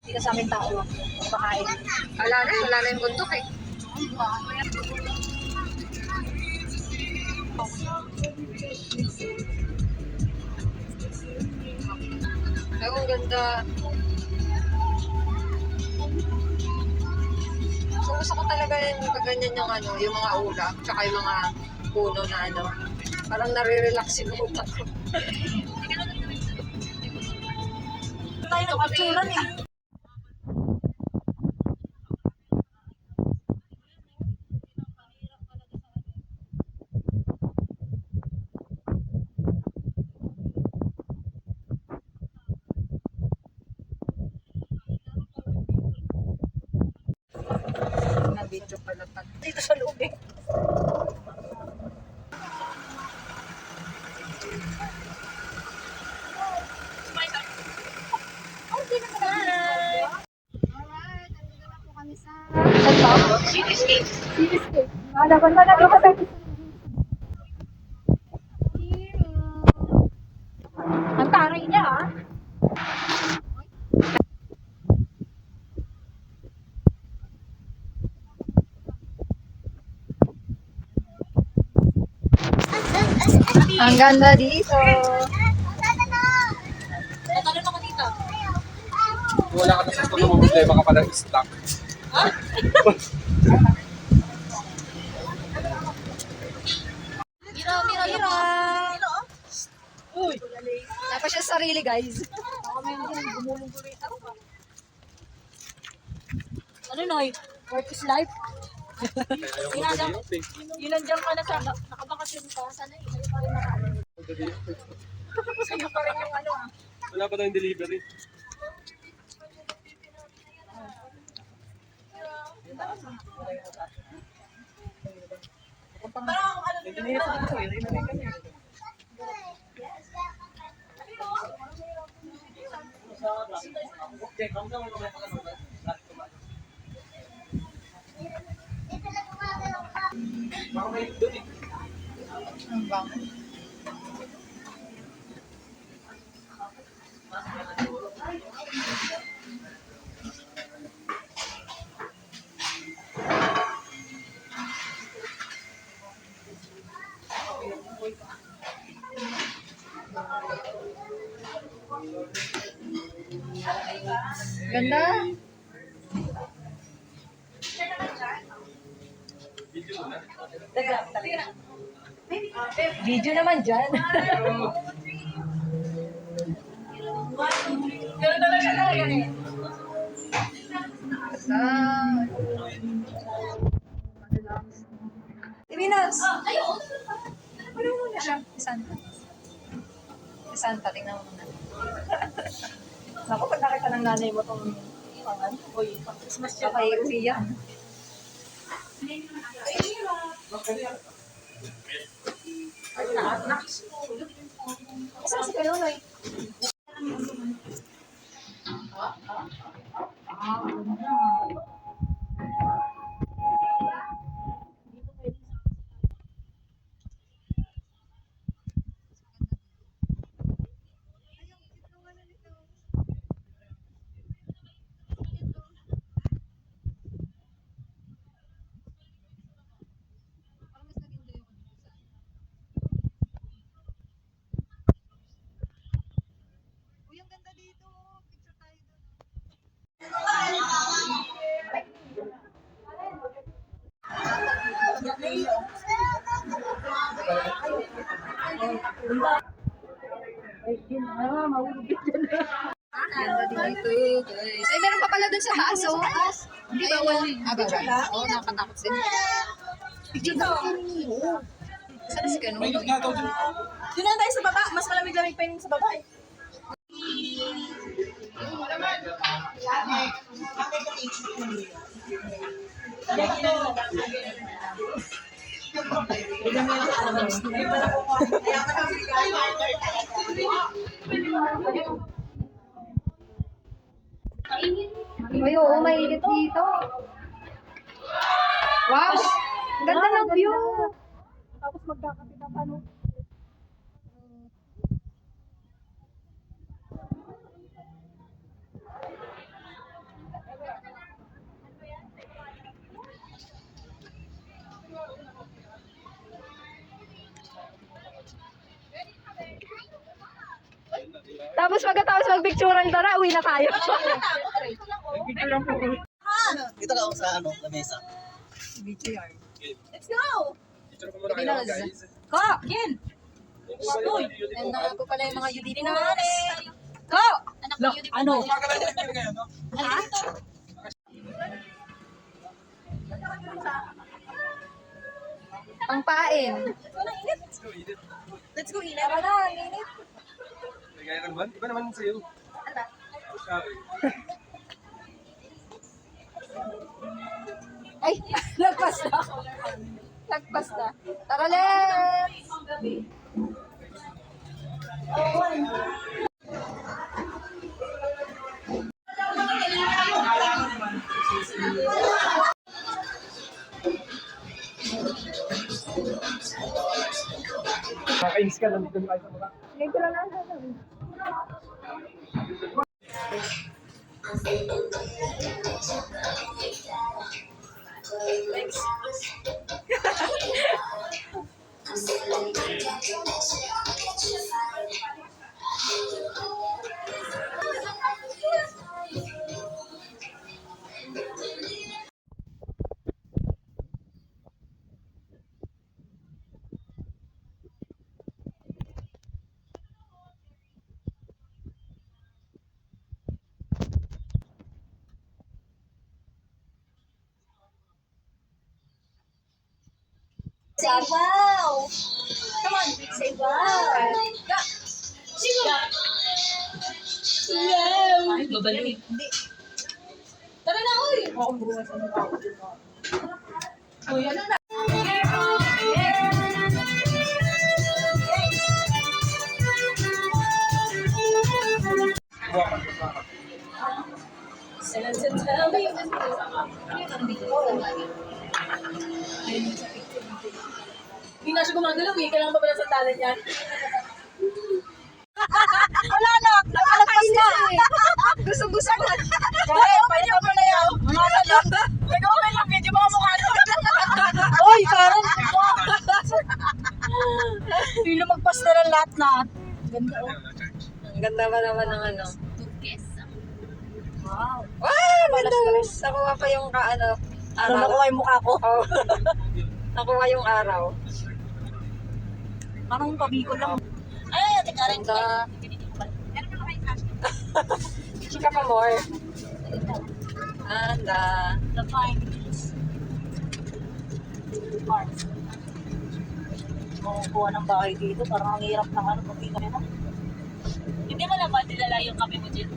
Hindi ka sa amin tao. Pakain. Wala na yung bundok eh. Ay, ang ganda. So, gusto ko talaga yung kaganyan yung ano, yung mga ulap, tsaka yung mga puno na ano. Parang nare-relax yung utak ko. Tayo ng picturean eh. Na-video pala pa. Dito sa loob eh. Alright, andito na po kami sa Cityscape. Laban ba natin sa Ang taray niya ah. Ang ganda dito. Tatalon ako dito. Wala ka na sa tulong mo, problema ka pa ng stock. Hira. Uy! Napa siya sarili, guys. Baka may gumulong tuloy. Ano Noy? Work is life. Yun nandiyan ka na sa nakabakasyon ka. Sana sa'yo pa rin nakaano. Sa'yo pa rin yung ano ah. Wala pa tayong delivery. Ang bango. Ganda. Video naman dyan. Ganun talaga eh. Ibinas! Ano muna siya? Isanta. Isanta, tingnan mo muna. Naku, pag nakita ng nanay mo itong pangan, uy, pang-Christmas yun. Kay Uya. Isa si kayo, Noy. Ganda dito, guys. Ay, meron pa pala dun sa taas, oh. Hindi ba wala? Bawal. Oo, nakakatakot din. Saan na si Kano? May nga daw dyan. Doon na tayo sa baba. Mas malamig-lamig pa yung sa baba eh. Ay, oo, mainit dito. Wow! Ang ganda ng view. Tapos magkakape na pa, no? Tapos pagkatapos magpicturean tara, uwi na tayo. Dito ka sa ano, lamesa. BTR. Let's go! Picture ko muna kayo, Pinas. guys. Ko! Yen! And ko pala yung mga UDT na Ko! Anak ko yun. Ano? Ha? Pangpain. Let's go, Edith. Let's go, Ina. Tara na, minute. Kaya naman, iba naman sa'yo. Sabi. Ay, lagpas na. Lagpas na. Tara, let's! Nakainis ka, nandito tayo sa mga. Ngayon ko lang nasa. Say wow! Come on, say wow! Wow! Ay, babalik. Tara na, uy! Uy, ano na? Hindi na siya gumagalaw eh. Kailangan pa pala sa talan yan. Wala na! Nakalagpas na! Gusto na. Pwede ka pa na yan. Wala lang. Nag-open lang video mga mukha na. Uy, Karen! Hindi na magpasta ng lahat. Ganda oh. Ang ganda ba naman ng ano? Wow. Wow, ganda. Nakuha pa yung Ano araw. nakuha yung mukha ko? Oh. Nakuha yung araw. Parang pabiko lang. Ay, ate Karen. Ganda. Chika pa more. Anda. The fine. Makukuha ng bahay dito. Parang ang hirap ng ano. Pag dito na. Hindi mo naman dinala yung kape mo dyan?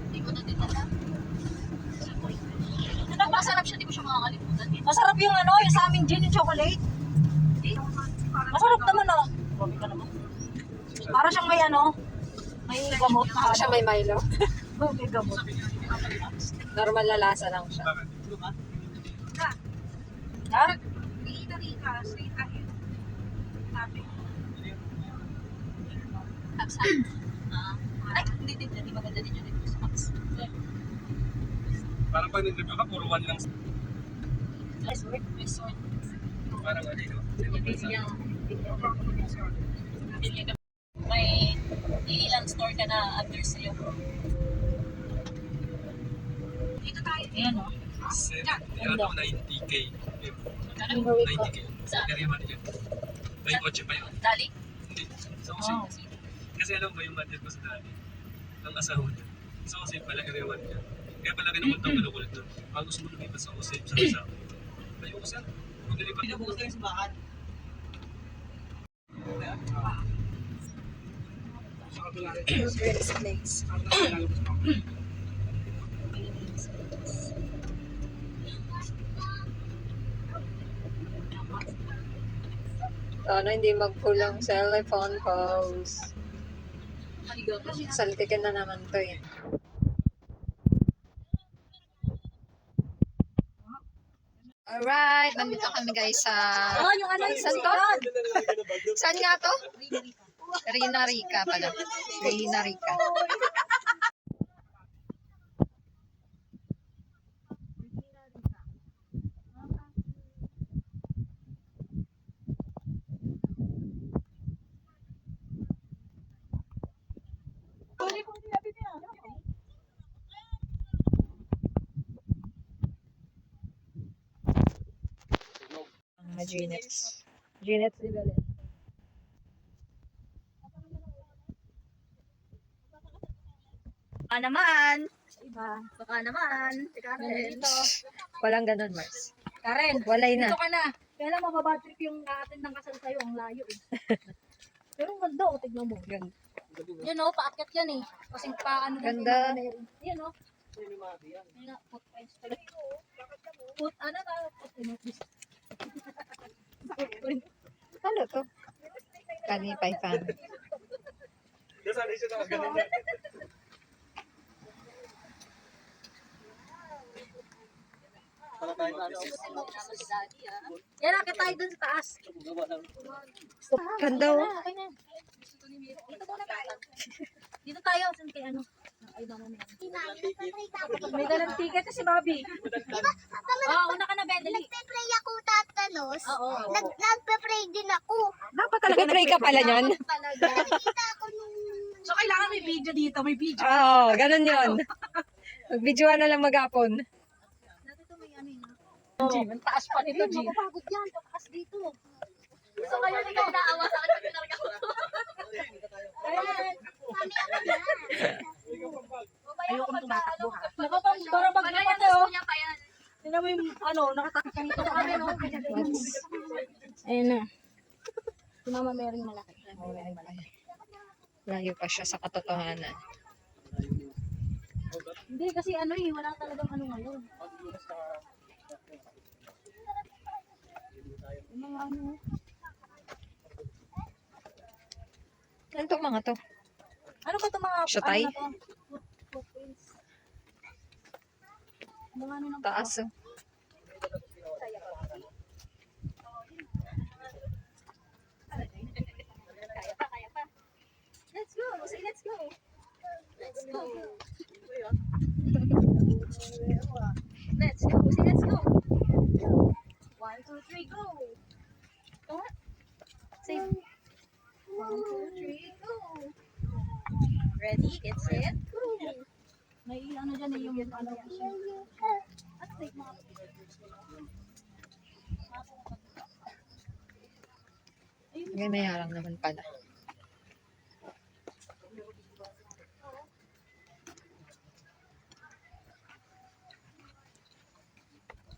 Hindi ko na dinala. Masarap siya, di ko siya makakalimutan. Masarap yung ano, yung sa aming gin yung chocolate. Masarap naman oh. Grabe ka naman. Para siyang may ano, may gamot. Ako siya may Milo. May gamot. Normal na lasa lang siya. Ha? Ay, hindi maganda din yun. Parang pag nag-review ka, puro one lang. Resort. Parang ano yun. May ilang store ka na under sa'yo. Dito tayo. Ayan o. Yan ako 90K. 90K. Sa area man yun. May kotse pa yun. Dali? Hindi. Sa Usin. Kasi alam mo yung budget ko sa dali. Ang asahod. Sa Usin pala area 1 yan. Kaya pala kinukuntang kinukulit doon. Pag gusto mo lumipat sa Usin, sa Rizal. Ayoko sir. Kung nilipat. Pinabukas lang yung simbahan. Sana hindi magkulang cellphone calls. Saltikin na naman to eh. Alright, nandito kami guys sa... Oh, yung ano, Saan to? Saan nga to? Rina Rica pala. Rina Rica. Mga Ginets. Ginets di Belen. Baka naman. Iba. Baka naman. Si Karen. Dito. Walang ganun, Mars. Karen. Walay na. Dito ka na. Kaya lang mababad trip yung na-attend ng kasal sa'yo. Ang layo eh. Pero ang ganda oh. Tignan mo. Ganda. Yan oh. Paakyat yan eh. Kasing paano. Ganda. Yan oh. Yan na. Footprints pala. Ano ka? Footprints. Ano to? Kalipay fan. Nasaan siya na ganun na. Para tayo na ano. Yan, akit tayo dun sa taas. Ganda oh. Okay na. Dito muna tayo. Dito tayo. Saan kay ano? Ay, naman na. May dalang ticket si Bobby. Oo, una ka na, Bendeli. Nagpe-pray ako tatalos. Oo. Nagpe-pray din ako. Dapat talaga Nag-pray ka pala nyon? Talaga. Nakita ako nung... So, kailangan may video dito. May video. Oo, ganun yun. Mag-videoan na lang mag-apon. Dati ito may ano yun. Ang taas pa nito, G. Mapapagod yan. Patakas dito. So, kayo ikaw naawa sa akin pag tinarga ko. Kami ako na. Ayoko tumatakbo ha. Nakapang barabag na pati oh. Tingnan mo yung ano, nakatakip ka nito. Ayun na. Si Mama Mary malaki. Layo pa siya sa katotohanan. Hindi kasi ano eh, wala talagang ano ngayon. Yung mga ano. Ano itong mga to? Ano ba ito mga Shotay? ano na to? Footprints. Mga ano ng Taas oh. Kaya pa. Let's go. Say let's go. Let's go. Let's go. Say let's go. 1, 2, 3, go. Go. Say 1, 2, 3, go. Ready, get set, go. May ano dyan eh, yung ano. Ano take mga Ganaya lang naman pala.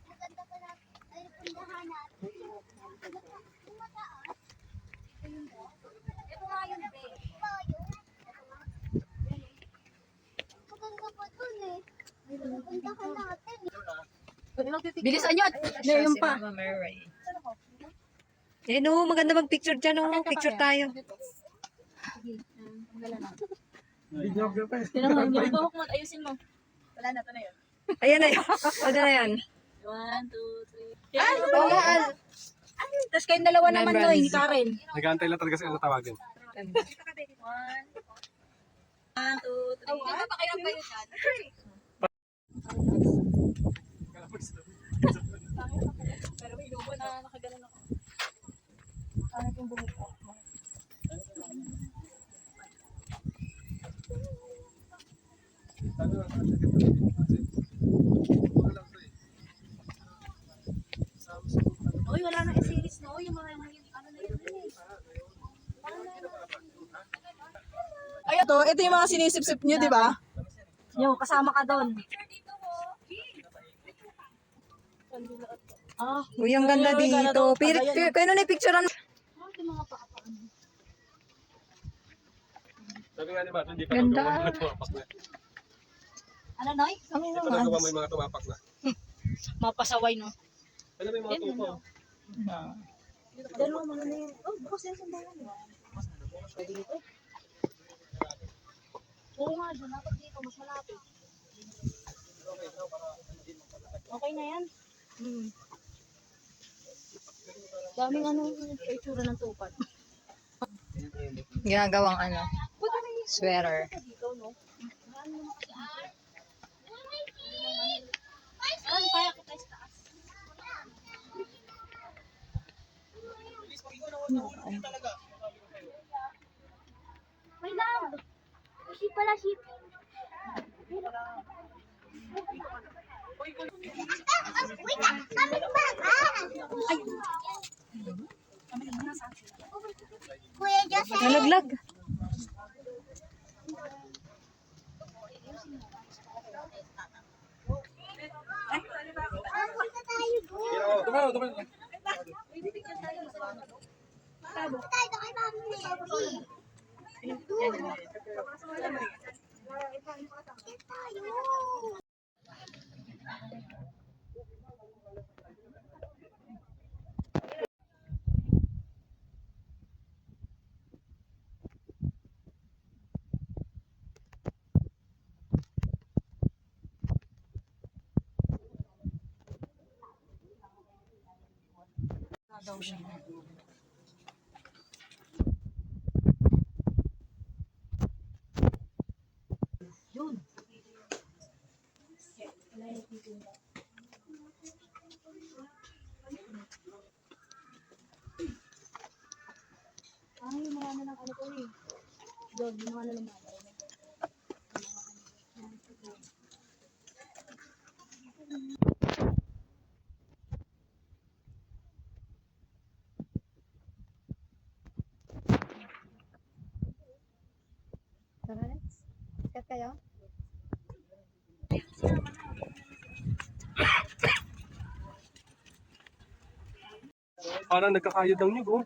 Maganda pa na. Ay, pundahan natin. Tumataas. ito nga yun, be. Tayo. Maganda pa dun eh. Pundahan natin. Bilisan nyo. Siya si Mama Mary. Eh no, maganda mag-picture dyan oh. Picture tayo. Tinanong mo, buhok mo, ayusin mo. Wala na, ito na yun. Ayan na yun. Ano na yan? 1, 2, 3. Oo nga. Tapos kayong dalawa naman to, Remembrance. hindi Karen. Nag-aantay lang talaga sila tawagin. 1, 2, 3. Ano pa kayo kayo dyan? Pero may lubo na nakagalan ako. Ano yung buhok ko? Uy, wala na series no? Yung mga ano na yun. Ay, ito yung mga sinisip-sip nyo, di ba? Yo, kasama ka doon. Ah, Uy, ang ganda dito. Kaya na picturean. Sabi nga ni Matt, hindi pa Ganda. nagawa mga tumapak na. ano Noy? Hindi pa nagawa may mga tumapak na. Mapasaway no. Ano may mga tupo? Dalawa mo na yun. Oh, bukas yan sa bayan. Pwede dito? Oo nga, dyan. Dapat dito, mas malapit. Okay na yan? Daming ano, itsura ng tupad. Ginagawang ano, sweater. Dito, no? Ano, kaya ko tayo sa taas. May lang. Kasi pala shipping. Wait, coming back. Kuya Joseph. Nalaglag. Punta tayo doon. Tumalo, tumalo. Punta tayo kay Mami Mary. Doon. Bakit tayo? Tara, let's. Sikat kayo? Parang nagkakayod ng nyug, oh.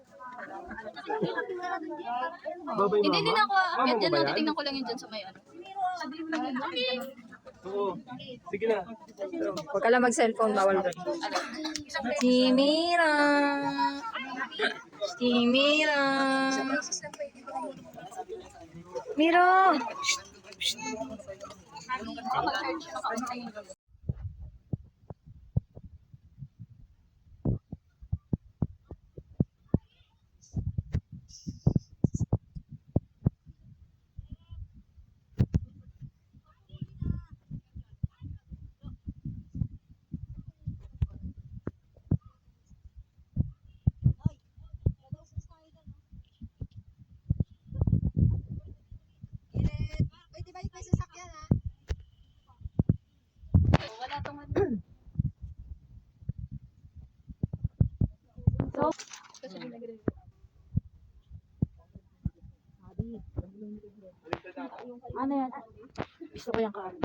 Babay, Hindi mama. din ako. Mama mo Dyan ba lang, yan? titingnan ko lang yun dyan sa may ano. Oo. Sige na. Huwag ka lang mag-cellphone, bawal doon. Si Mira. Si Mira. Mira. Pwede ba yung may sasakyan ha? Wala tong ano. Ano yan? Gusto ko yung kanin.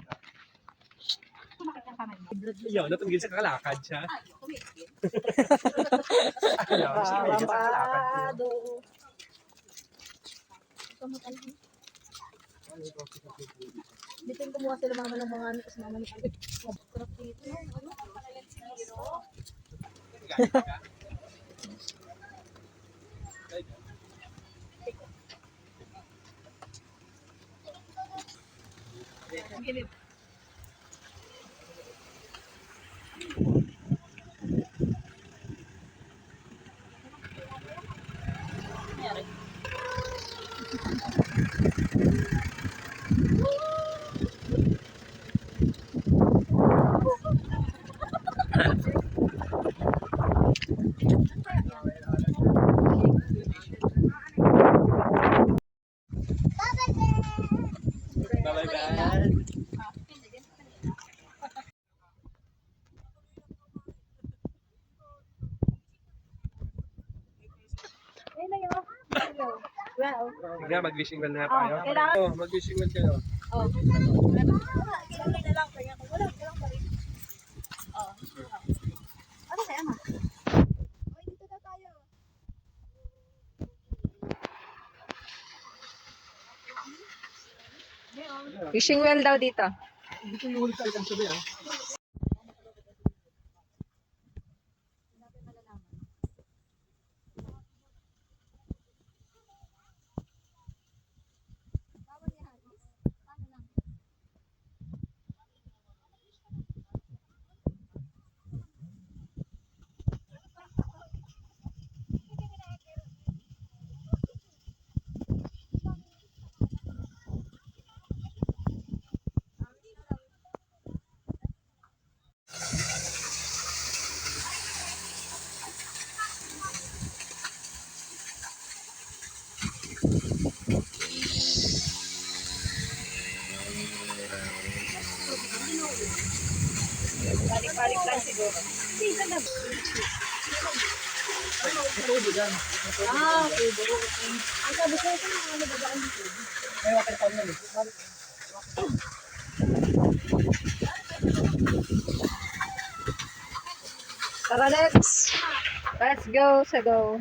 Ayaw, natunggil sa kalakad siya. Ayaw, siya Parang tumigil sa kalakad niya. pado. Dito yung kumuha sila mama ng mga ano, kasi mama ni Alex. Sarap dito. Bye-bye, bye. Wow. Nga, mag-wishing well na tayo. kailangan- Oh, mag-wishing well kayo. Ano kaya ma? Oy, dito na tayo. Wishing well daw dito. Dito yung ulit tayo sabi, ah. Balik-balik lang siguro. Ah, pwede. Okay. Ang sabi ko, ito yung mga nababaan dito. May water pump na eh. Tara, let's go sa go.